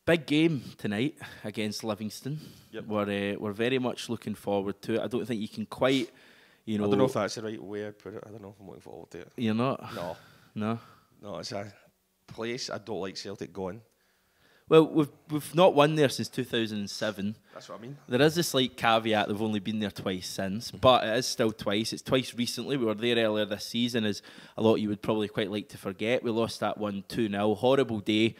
Big game tonight against Livingston. Yep. We're very much looking forward to it. I don't think you can quite, I don't know if that's the right way I'd put it. I don't know if I'm looking forward to it. You're not? No, it's a place I don't like Celtic going. Well, we've not won there since 2007. That's what I mean. There is a slight caveat, they've only been there twice since, but it is still twice. It's twice recently. We were there earlier this season, as a lot you would probably quite like to forget. We lost that one 2-0. Horrible day.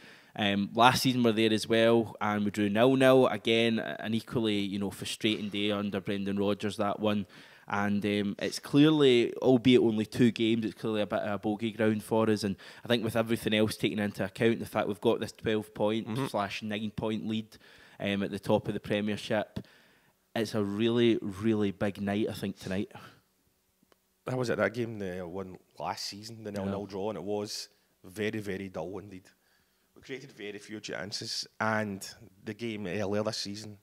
Last season we were there as well, and we drew 0-0. Again, an equally frustrating day under Brendan Rodgers, that one. And it's clearly, albeit only 2 games, it's clearly a bit of a bogey ground for us. And I think with everything else taken into account, the fact we've got this 12-point / 9-point lead at the top of the Premiership, it's a really, really big night, I think, tonight. How was it, that game they won last season, the 0-0 draw, and it was very, very dull indeed. We created very few chances, and the game earlier this season,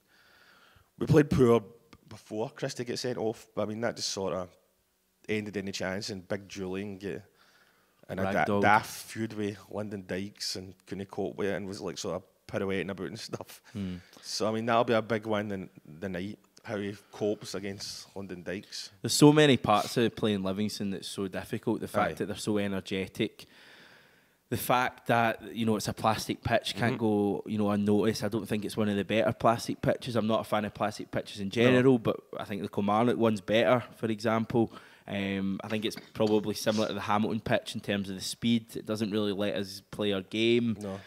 we played poor before Christie get sent off, but I mean that just sort of ended any chance, and Big Julian get in a daft feud with Lyndon Dykes and couldn't cope with it and was like sort of pirouetting about and stuff. So I mean that'll be a big one in the night, how he copes against Lyndon Dykes. There's so many parts of playing Livingston that's so difficult. The fact that they're so energetic. The fact that, it's a plastic pitch can't go, unnoticed. I don't think it's one of the better plastic pitches. I'm not a fan of plastic pitches in general, but I think the Kilmarnock one's better, for example. I think it's probably similar to the Hamilton pitch in terms of the speed. It doesn't really let us play our game. No.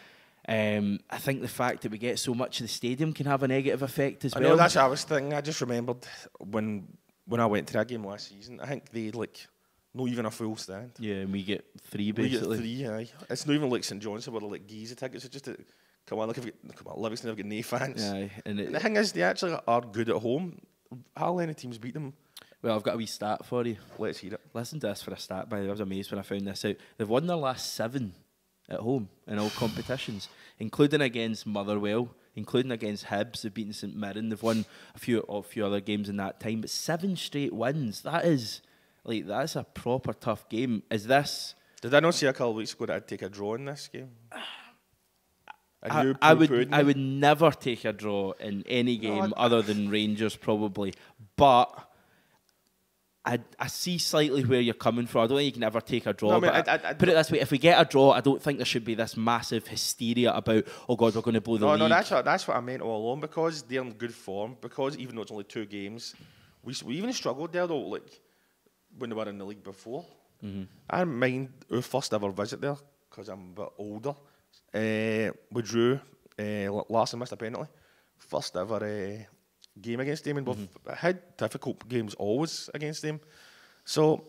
I think the fact that we get so much of the stadium can have a negative effect as well. I know, that's what I was thinking. I just remembered when I went to that game last season, I think they not even a full stand. Yeah, and we get 3 basically. We get 3, aye. It's not even like St Johnstone where they're like Giza tickets. It's just come on, Livingston have got no fans. Aye, and the thing is, they actually are good at home. Hardly any teams beat them. Well, I've got a wee stat for you. Let's hear it. Listen to this for a stat, by the way. I was amazed when I found this out. They've won their last 7 at home in all competitions, including against Motherwell, including against Hibs. They've beaten St Mirren. They've won a few other games in that time, but 7 straight wins. That's a proper tough game. Is this... Did I not see a couple of weeks ago that I'd take a draw in this game? I would never take a draw in any game other than Rangers, probably. But I see slightly where you're coming from. I don't think you can ever take a draw. No, I put it this way: if we get a draw, I don't think there should be this massive hysteria about, oh God, we're going to blow the league. No, that's what I meant all along. Because they're in good form. Because even though it's only 2 games, we even struggled there though. When they were in the league before. I don't mind our first ever visit there because I'm a bit older. We drew. Larson missed a penalty. First ever game against them, and we've had difficult games always against them. So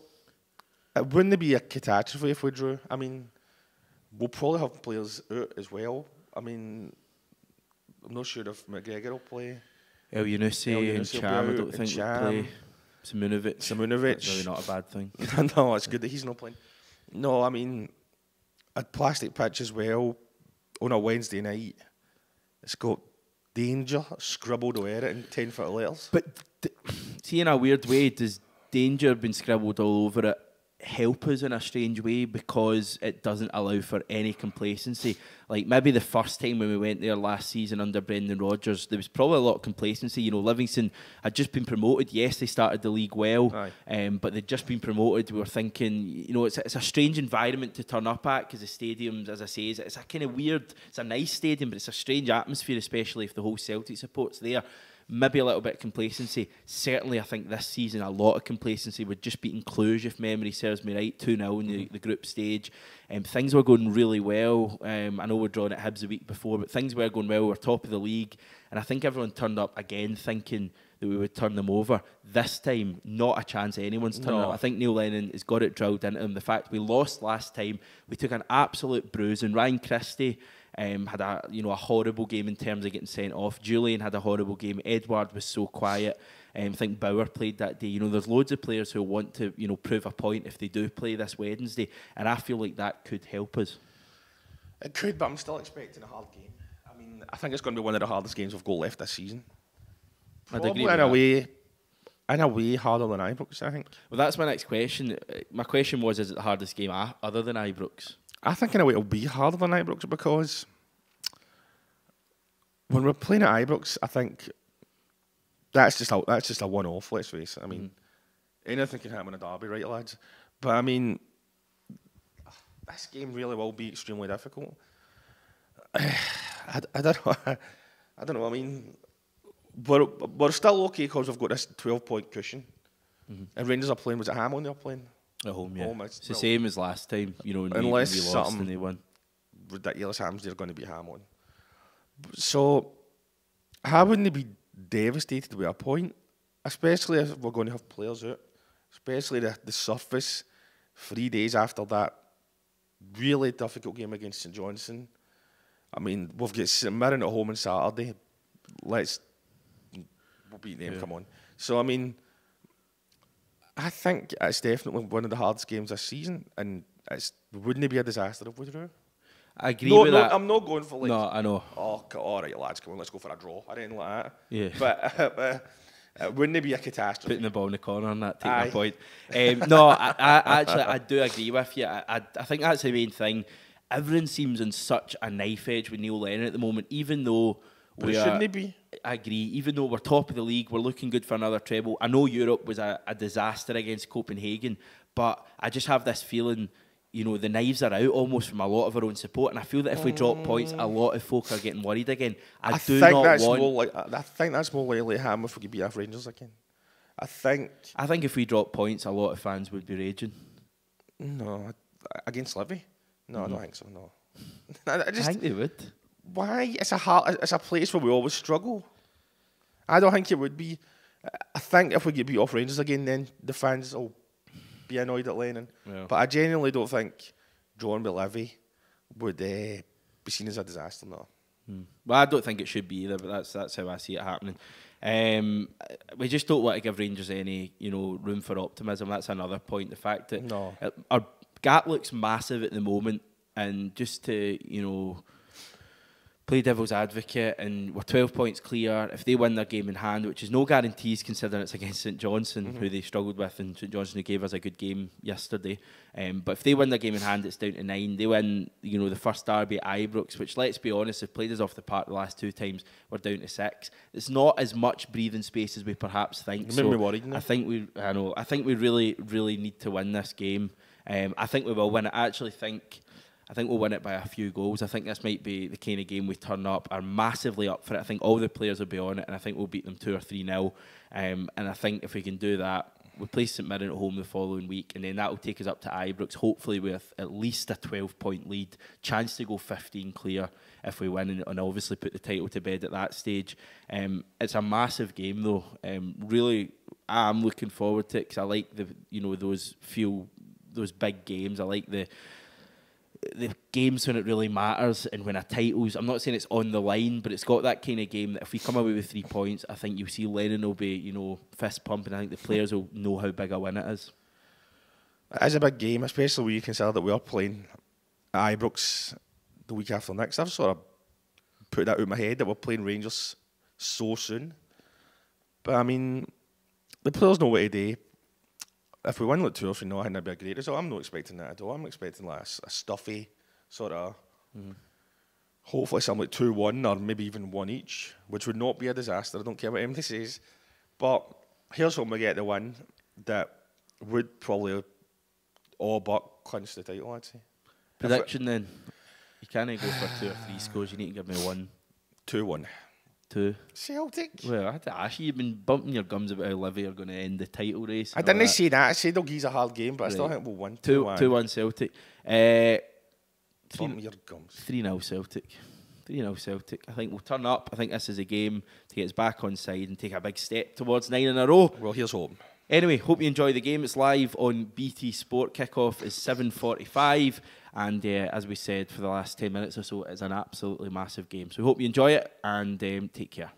it wouldn't be a catastrophe if we drew. I mean, we'll probably have players out as well. I mean, I'm not sure if McGregor will play. El Yunusi and Cham, I don't think will play. Simunovic. That's really not a bad thing. No, it's good that he's not playing. No, I mean, a plastic pitch as well on a Wednesday night. It's got danger scribbled over it in 10-foot letters. But see, in a weird way, does danger being scribbled all over it help us in a strange way because it doesn't allow for any complacency? Like maybe the first time when we went there last season under Brendan Rodgers, there was probably a lot of complacency. Livingston had just been promoted. Yes, they started the league well, but they'd just been promoted. We were thinking, it's a strange environment to turn up at because the stadiums, as I say, it's a kind of weird, it's a nice stadium, but it's a strange atmosphere, especially if the whole Celtic support's there. Maybe a little bit of complacency. Certainly, I think this season, a lot of complacency. We'd just beaten Cluj, if memory serves me right, 2-0 in the group stage. Things were going really well. I know we're drawing at Hibs the week before, but things were going well. We're top of the league. And I think everyone turned up again thinking that we would turn them over. This time, not a chance anyone's turning up. I think Neil Lennon has got it drilled into him. The fact we lost last time, we took an absolute bruise. And Ryan Christie had a horrible game in terms of getting sent off. Julian had a horrible game. Edward was so quiet. I think Bauer played that day. There's loads of players who want to prove a point if they do play this Wednesday, and I feel like that could help us. It could, but I'm still expecting a hard game. I mean, I think it's going to be one of the hardest games we've got left this season. Probably in a way harder than Ibrox, I think. Well, that's my next question. My question was, is it the hardest game other than Ibrox? I think in a way it'll be harder than Ibrox because when we're playing at Ibrox, I think that's just a one-off. Let's face it. I mean, anything can happen in a derby, right, lads? But I mean, this game really will be extremely difficult. I don't know. I don't know. I mean, we're still okay because we've got this 12-point cushion. And Rangers are playing. Was it Hamilton they're playing? At home, yeah. Home, it's the same as last time. You know, unless we lost something and they won. Ridiculous happens, they're going to be Hamilton. So, how wouldn't they be devastated with a point? Especially if we're going to have players out. Especially the surface 3 days after that really difficult game against St Johnstone. I mean, we've got St Mirren at home on Saturday. We'll beat them, come on. So, I mean, I think it's definitely one of the hardest games this season, and wouldn't it be a disaster if we drew? I agree with that. I'm not going for like... No, I know. Oh, all right, lads, come on, let's go for a draw. I didn't like that. Yeah. But wouldn't it be a catastrophe? Putting the ball in the corner on that, take my point. No, I do agree with you. I think that's the main thing. Everyone seems on such a knife edge with Neil Lennon at the moment, even though shouldn't it be? I agree. Even though we're top of the league, we're looking good for another treble. I know Europe was a disaster against Copenhagen, but I just have this feeling, you know, the knives are out almost from a lot of our own support, and I feel that if we drop points, a lot of folk are getting worried again. I think that's more likely to happen if we could beat our Rangers again. I think if we drop points, a lot of fans would be raging. No, against Livy? No, I don't think so. No, I think they would. Why? It's a place where we always struggle. I don't think it would be. I think if we get beat off Rangers again, then the fans will be annoyed at Lennon. Yeah. But I genuinely don't think drawing with Livy would be seen as a disaster. No. Well, I don't think it should be either, but that's how I see it happening. We just don't want to give Rangers any, room for optimism. That's another point. The fact that our gap looks massive at the moment, and just to play devil's advocate, and we're 12 points clear. If they win their game in hand, which is no guarantees considering it's against St Johnstone, who they struggled with, and St Johnstone who gave us a good game yesterday. But if they win their game in hand, it's down to 9. They win, the first derby at Ibrox, which, let's be honest, have played us off the park the last 2 times. We're down to 6. It's not as much breathing space as we perhaps think. You made me worried. I think we really, really need to win this game. I think we will win it. I think we'll win it by a few goals. I think this might be the kind of game we turn up, are massively up for it. I think all the players will be on it, and I think we'll beat them 2 or 3-0. And I think if we can do that, we play St Mirren at home the following week, and then that will take us up to Ibrox, hopefully with at least a 12-point lead, chance to go 15 clear if we win, and obviously put the title to bed at that stage. It's a massive game though. Really, I'm looking forward to it because I like those big games. I like the games when it really matters, and when a title's, I'm not saying it's on the line, but it's got that kind of game that if we come away with 3 points, I think you'll see Lennon will be, fist pumping. I think the players will know how big a win it is. It is a big game, especially when you consider that we are playing at Ibrox the week after next. I've sort of put that out of my head that we're playing Rangers so soon. But I mean, the players know what to do. If we win like 2 or 3, I think that'd be a great result. I'm not expecting that at all. I'm expecting like a stuffy sort of, hopefully something like 2-1 or maybe even 1 each, which would not be a disaster. I don't care what anybody says. But here's when we get the win that would probably all but clinch the title, I'd say. Prediction then? You can't go for 2 or 3 scores. You need to give me 1. 2-1. 2. Celtic. Well, I had to ask you. You've been bumping your gums about how Livy are going to end the title race. I didn't say that. I said they'll give us a hard game, but I still think we'll win. 2-1 Celtic. Bump your gums. 3-0 Celtic. 3-0 Celtic. I think we'll turn up. I think this is a game to get us back on side and take a big step towards 9 in a row. Well, here's hoping. Anyway, hope you enjoy the game. It's live on BT Sport. Kickoff is 7:45. And as we said for the last 10 minutes or so, it's an absolutely massive game. So we hope you enjoy it, and take care.